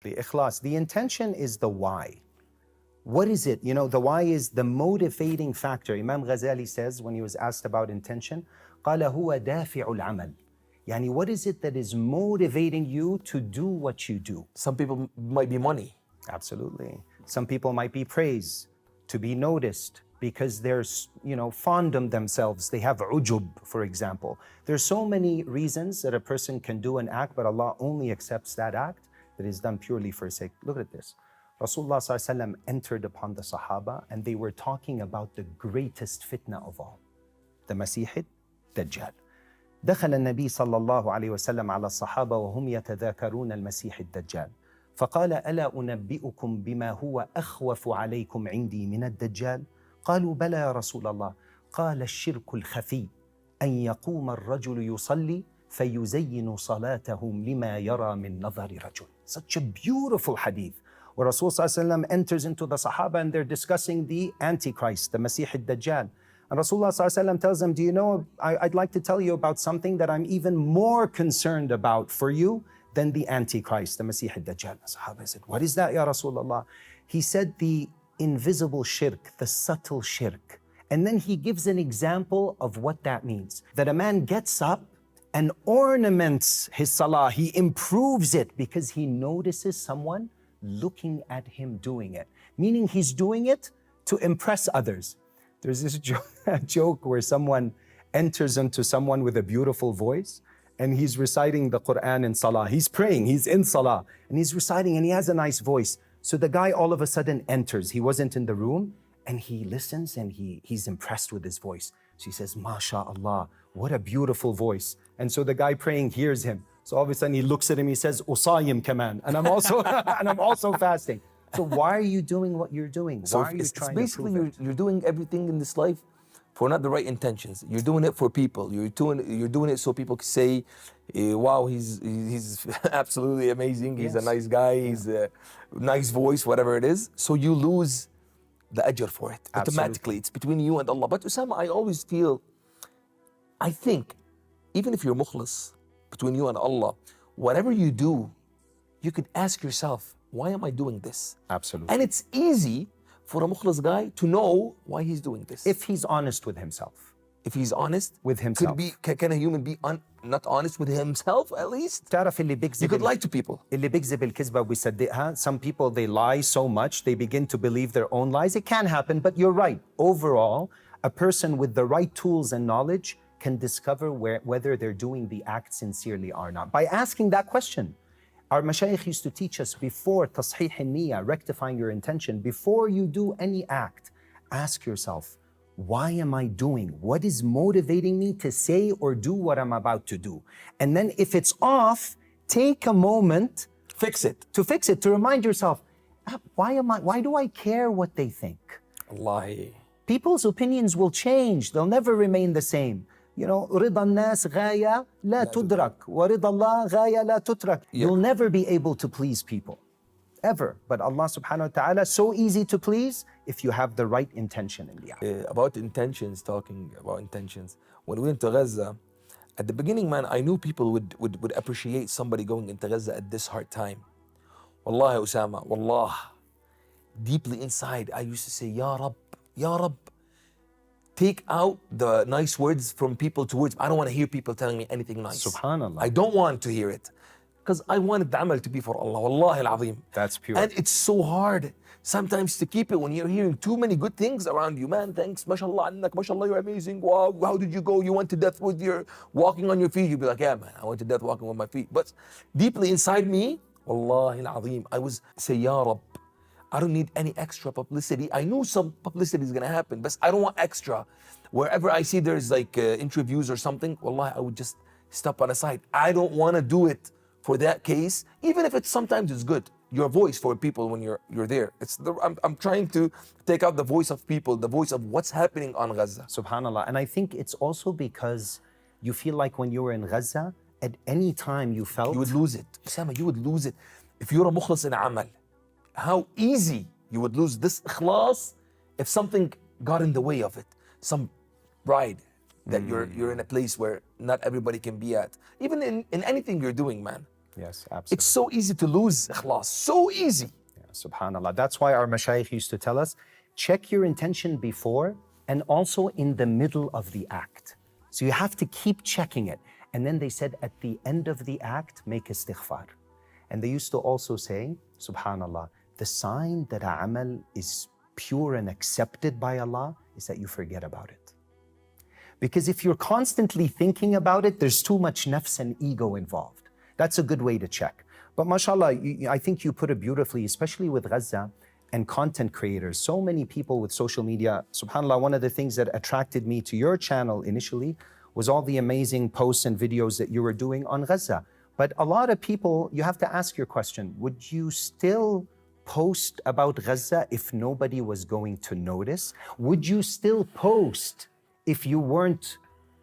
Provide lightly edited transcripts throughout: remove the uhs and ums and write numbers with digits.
The Ikhlas, the intention is the why. What is it? You know, the why is the motivating factor. Imam Ghazali says when he was asked about intention, قال هو دافع العمل. Yani, what is it that is motivating you to do what you do? Some people might be money. Absolutely. Some people might be praise, to be noticed, because they're, fond of themselves. They have ujub, for example. There's so many reasons that a person can do an act, but Allah only accepts that act that is done purely for his sake. Look at this. Rasulullah ﷺ entered upon the Sahaba and they were talking about the greatest fitna of all, the Masih Dajjal. دخل النبي صلى الله عليه وسلم على الصحابة وهم يتذاكرون المسيح الدجال فقال ألا أنبئكم بما هو أخوف عليكم عندي من الدجال قالوا بلى يا رسول الله قال الشرك الخفي أن يقوم الرجل يصلي فيزين صلاتهم لما يرى من نظر رجل. Such a beautiful hadith where Rasul ﷺ enters into the Sahaba and they're discussing the Antichrist, the Masih al-Dajjal. And Rasulullah ﷺ tells them, do you know, I'd like to tell you about something that I'm even more concerned about for you than the Antichrist, the Masih al-Dajjal. The Sahaba said, what is that, Ya Rasulullah? He said the invisible shirk, the subtle shirk. And then he gives an example of what that means. That a man gets up and ornaments his salah, he improves it because he notices someone looking at him doing it. Meaning he's doing it to impress others. There's this joke where someone enters into someone with a beautiful voice and he's reciting the Quran in salah. He's praying, he's in salah, and he's reciting and he has a nice voice. So the guy all of a sudden enters. He wasn't in the room and he listens and he's impressed with his voice. So he says, MashaAllah, what a beautiful voice. And so the guy praying hears him. So all of a sudden he looks at him, he says, Usayim kaman. And I'm also fasting. So why are you doing what you're doing? So why are you trying basically to prove it? you're doing everything in this life for not the right intentions. You're doing it for people. You're doing it so people can say, wow, he's absolutely amazing. He's a nice guy. He's a nice voice, whatever it is. So you lose the ajr for it. Automatically, it's between you and Allah. But Ousama, I always feel, I think, even if you're mukhlas, between you and Allah, whatever you do, you could ask yourself, why am I doing this? Absolutely. And it's easy for a mukhlas guy to know why he's doing this. If he's honest with himself. If he's honest with himself. Can a human be not honest with himself at least? You could lie to people. اللي بيكذب الكذبة ويصدقها. Some people, they lie so much, they begin to believe their own lies. It can happen, but you're right. Overall, a person with the right tools and knowledge can discover whether they're doing the act sincerely or not. By asking that question. Our mashayikh used to teach us before tasheeh al-niyyah, rectifying your intention, before you do any act, ask yourself, why am I doing? What is motivating me to say or do what I'm about to do? And then if it's off, take a moment to fix it, to remind yourself, why do I care what they think? Allah. People's opinions will change. They'll never remain the same. You know, رضا الناس غاية لا تدرك ورضا الله غاية لا تترك. You'll never be able to please people, ever. But Allah subhanahu wa ta'ala, so easy to please if you have the right intention in the act. About intentions, talking about intentions. When we went to Gaza, at the beginning, man, I knew people would appreciate somebody going into Gaza at this hard time. Wallahi, Ousama, wallah, deeply inside, I used to say, Ya Rab, Ya Rab, take out the nice words from people towards me. I don't want to hear people telling me anything nice. Subhanallah. I don't want to hear it. Because I wanted the amal to be for Allah. Wallahi al-azim. That's pure. And it's so hard sometimes to keep it when you're hearing too many good things around you. Man, thanks, mashallah, annak, mashallah, you're amazing. Wow, how did you go? You went to death with your walking on your feet. You'd be like, yeah, man, I went to death walking with my feet. But deeply inside me, wallahi al-azim, I was say, Ya Rab, I don't need any extra publicity. I know some publicity is gonna happen, but I don't want extra. Wherever I see there's like interviews or something, wallahi, I would just step on the side. I don't wanna do it for that case, even if sometimes it's good. Your voice for people when you're there. I'm trying to take out the voice of people, the voice of what's happening on Gaza. Subhanallah. And I think it's also because you feel like when you were in Gaza, at any time you felt... You would lose it. Ousama, you would lose it. If you're a mukhlas in amal, how easy you would lose this ikhlas if something got in the way of it. Some pride that you're in a place where not everybody can be at. Even in anything you're doing, man. Yes, It's absolutely. so easy to lose ikhlas, so easy. Subhanallah. That's why our mashayikh used to tell us, check your intention before and also in the middle of the act. So you have to keep checking it. And then they said at the end of the act, make istighfar. And they used to also say, subhanallah, the sign that a amal is pure and accepted by Allah is that you forget about it. Because if you're constantly thinking about it, there's too much nafs and ego involved. That's a good way to check. But mashallah, I think you put it beautifully, especially with Gaza and content creators. So many people with social media. SubhanAllah, one of the things that attracted me to your channel initially was all the amazing posts and videos that you were doing on Gaza. But a lot of people, you have to ask your question, would you still post about Gaza if nobody was going to notice? Would you still post if you weren't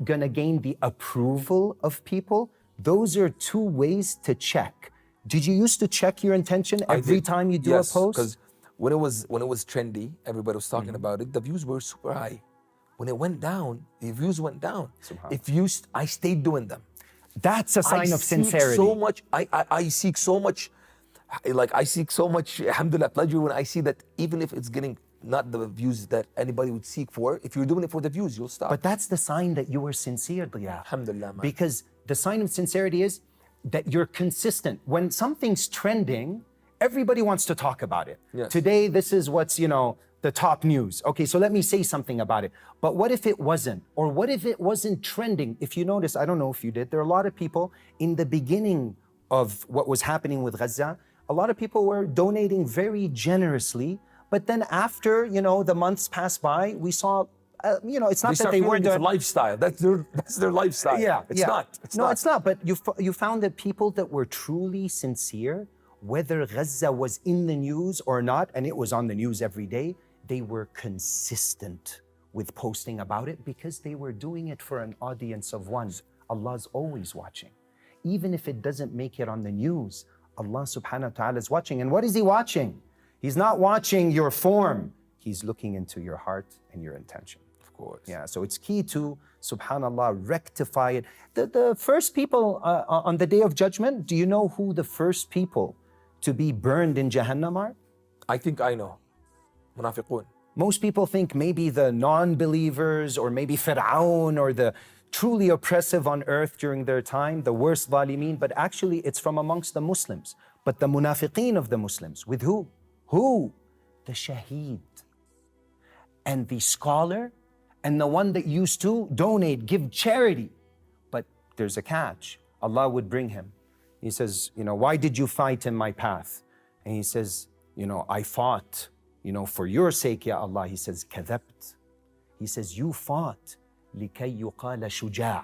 gonna gain the approval of people? Those are two ways to check. Did you used to check your intention every time you do a post? Because when it was trendy, everybody was talking about it. The views were super high. When it went down, the views went down. I stayed doing them. That's a sign of sincerity. So much. I seek so much. I seek so much. Alhamdulillah, pleasure when I see that even if it's getting not the views that anybody would seek for, if you're doing it for the views, you'll stop. But that's the sign that you were sincere, Deya. Alhamdulillah, man. Because the sign of sincerity is that you're consistent. When something's trending, everybody wants to talk about it. Yes. Today, this is what's, the top news. Okay, so let me say something about it. But what if it wasn't? Or what if it wasn't trending? If you notice, I don't know if you did, there are a lot of people in the beginning of what was happening with Gaza, a lot of people were donating very generously. But then after, the months passed by, we saw, it's not that they weren't doing lifestyle. That's their lifestyle. Yeah, it's not. It's not. But you found that people that were truly sincere, whether Gaza was in the news or not, and it was on the news every day, they were consistent with posting about it because they were doing it for an audience of one. Allah's always watching. Even if it doesn't make it on the news, Allah subhanahu wa ta'ala is watching. And what is He watching? He's not watching your form. He's looking into your heart and your intention. Of course. Yeah, so it's key to, subhanAllah, rectify it. The first people on the Day of Judgment, do you know who the first people to be burned in Jahannam are? I think I know. Munafiqun. Most people think maybe the non-believers or maybe Fir'aun or the truly oppressive on earth during their time, the worst zalimeen, but actually it's from amongst the Muslims. But the munafiqeen of the Muslims, with who? Who? The shaheed and the scholar and the one that used to donate, give charity. But there's a catch. Allah would bring him. He says, why did you fight in my path? And he says, I fought, for your sake, Ya Allah. He says, كذبت. He says, you fought لكي يقال شجاع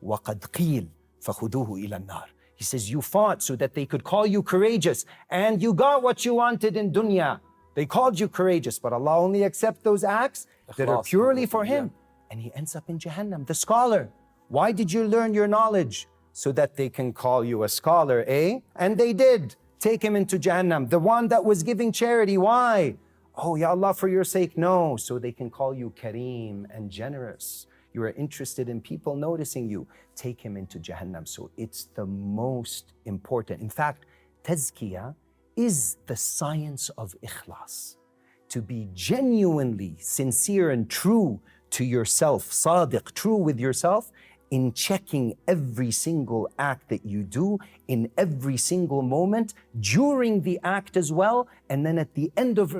وقد قيل فخذوه إلى النار. He says, you fought so that they could call you courageous, and you got what you wanted in dunya. They called you courageous, but Allah only accepts those acts that are purely for Him. And he ends up in Jahannam. The scholar, why did you learn your knowledge? So that they can call you a scholar, eh? And they did. Take him into Jahannam. The one that was giving charity, why? Oh, Ya Allah, for your sake, no. So they can call you Kareem and generous. You are interested in people noticing you. Take him into Jahannam. So it's the most important. In fact, tazkiyah is the science of ikhlas. To be genuinely sincere and true to yourself, sadiq, true with yourself, in checking every single act that you do, in every single moment, during the act as well, and then at the end of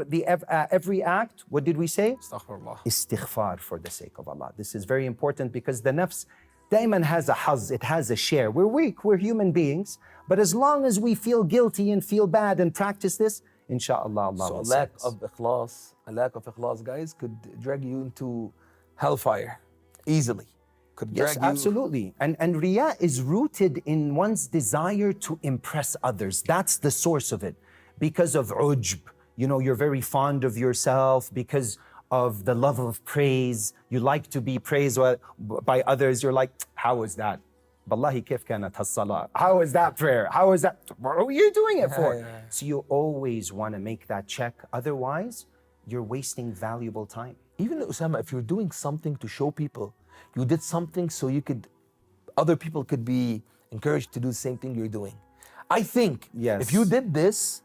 every act, what did we say? Astaghfirullah. Istighfar for the sake of Allah. This is very important because the nafs daiman has a haz, it has a share. We're weak, we're human beings, but as long as we feel guilty and feel bad and practice this, inshallah, Allah will lack save of ikhlas, guys, could drag you into hellfire easily. Yes, absolutely. And Riya is rooted in one's desire to impress others. That's the source of it. Because of ujb, you're very fond of yourself, because of the love of praise. You like to be praised by others. You're like, how was that? Wallahi kif kanat has-salah. How was that prayer? How was that? What are you doing it for? So you always want to make that check. Otherwise, you're wasting valuable time. Even Ousama, if you're doing something to show people, you did something so other people could be encouraged to do the same thing you're doing. I think Yes. if you did this,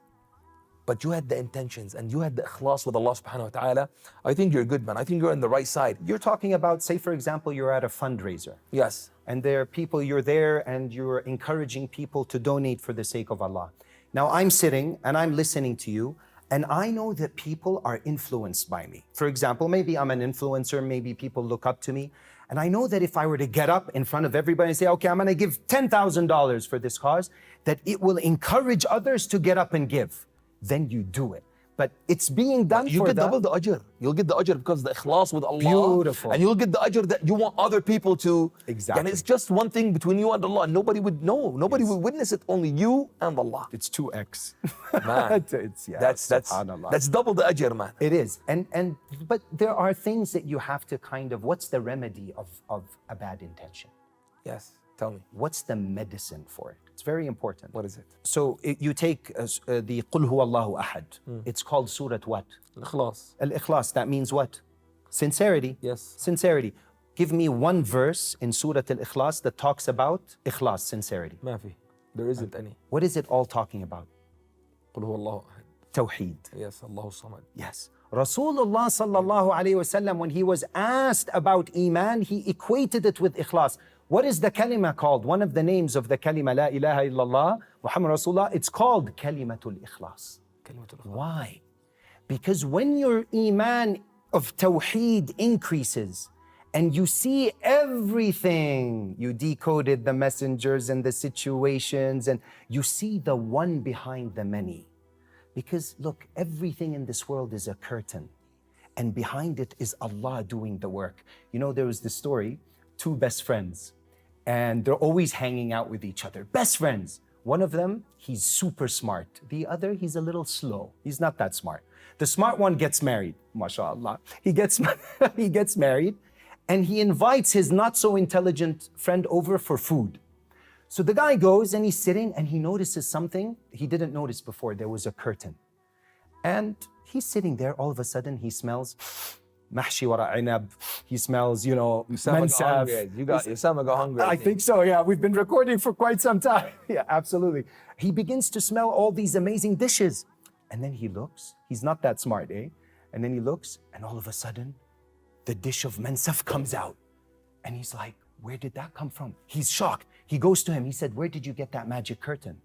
but you had the intentions and you had the ikhlas with Allah subhanahu wa ta'ala, I think you're good, man. I think you're on the right side. You're talking about, say, for example, you're at a fundraiser. Yes. And there are people, you're there and you're encouraging people to donate for the sake of Allah. Now I'm sitting and I'm listening to you, and I know that people are influenced by me. For example, maybe I'm an influencer, maybe people look up to me. And I know that if I were to get up in front of everybody and say, okay, I'm gonna give $10,000 for this cause, that it will encourage others to get up and give. Then you do it. But it's being done You for get the... double the ajr. You'll get the ajr because the ikhlas with Allah. Beautiful. And you'll get the ajr that you want other people to. Exactly. And it's just one thing between you and Allah. Nobody would know. Nobody would witness it. Only you and Allah. It's 2x. Man, yeah, that's subhanallah. that's double the ajr, man. It is. But there are things that you have to kind of, what's the remedy of a bad intention? Yes. Tell me. What's the medicine for it? It's very important. What is it? So you take the Qul Huwa Allahu Ahad. It's called Surah what? Ikhlas. Al-Ikhlas. That means what? Sincerity. Yes. Sincerity. Give me one verse in Surah Al-Ikhlas that talks about Ikhlas, sincerity. ما في. There isn't any. What is it all talking about? قل هو الله أحد. Tawheed. Yes. Allahu Samad. Yes. Rasulullah sallallahu alayhi wasallam, when he was asked about Iman, he equated it with Ikhlas. What is the kalima called? One of the names of the kalima, La ilaha illallah, Muhammad Rasulullah, it's called Kalimatul Ikhlas. Why? Because when your Iman of Tawheed increases and you see everything, you decoded the messengers and the situations, and you see the one behind the many. Because look, everything in this world is a curtain, and behind it is Allah doing the work. You know, there was this story, two best friends, and they're always hanging out with each other. Best friends. One of them, he's super smart. The other, he's a little slow. He's not that smart. The smart one gets married, mashallah. He gets married, and he invites his not so intelligent friend over for food. So the guy goes and he's sitting and he notices something he didn't notice before. There was a curtain. And he's sitting there, all of a sudden he smells mahshi wara inab. He smells, mansaf. Ousama got hungry. I think so, yeah. We've been recording for quite some time. Yeah, absolutely. He begins to smell all these amazing dishes. And then he looks. He's not that smart, eh? And then he looks, and all of a sudden, the dish of mansaf comes out. And he's like, where did that come from? He's shocked. He goes to him. He said, where did you get that magic curtain?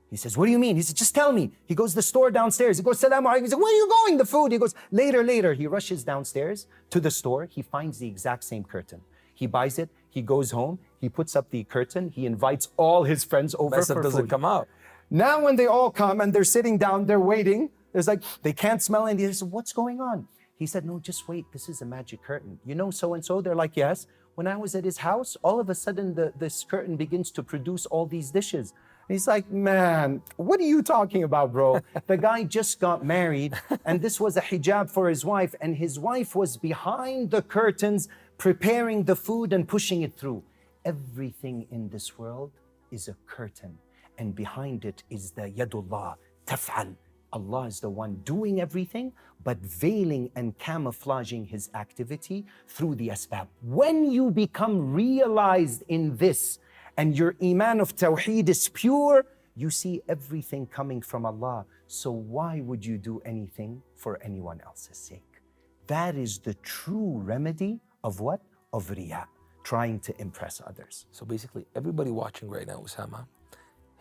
He says, what do you mean? He said, just tell me. He goes to the store downstairs. He goes, Salaam alaikum. He said, where are you going? The food. He goes, later. He rushes downstairs to the store. He finds the exact same curtain. He buys it. He goes home. He puts up the curtain. He invites all his friends over for food. Doesn't come out. Now when they all come and they're sitting down, they're waiting. There's like, they can't smell anything. He said, what's going on? He said, no, just wait. This is a magic curtain. You know so-and-so? They're like, yes. When I was at his house, all of a sudden this curtain begins to produce all these dishes. And he's like, man, what are you talking about, bro? The guy just got married, and this was a hijab for his wife, and his wife was behind the curtains preparing the food and pushing it through. Everything in this world is a curtain, and behind it is the yadullah, taf'al. Allah is the one doing everything, but veiling and camouflaging His activity through the asbab. When you become realized in this, and your iman of tawheed is pure, you see everything coming from Allah. So why would you do anything for anyone else's sake? That is the true remedy of what? Of riya, trying to impress others. So basically, everybody watching right now, Ousama,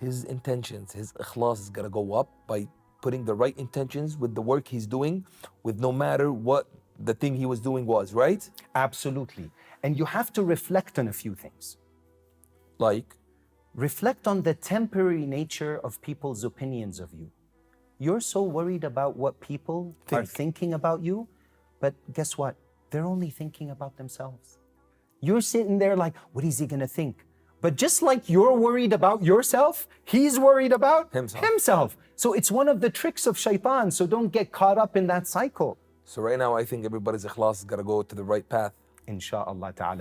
his intentions, his ikhlas is gonna go up by putting the right intentions with the work he's doing, with no matter what the thing he was doing was, right? Absolutely. And you have to reflect on a few things. Like? Reflect on the temporary nature of people's opinions of you. You're so worried about what people are thinking about you, but guess what? They're only thinking about themselves. You're sitting there like, what is he gonna think? But just like you're worried about yourself, he's worried about himself. So it's one of the tricks of shaitan, so don't get caught up in that cycle. So right now, I think everybody's ikhlas is gonna go to the right path. Insha'Allah ta'ala.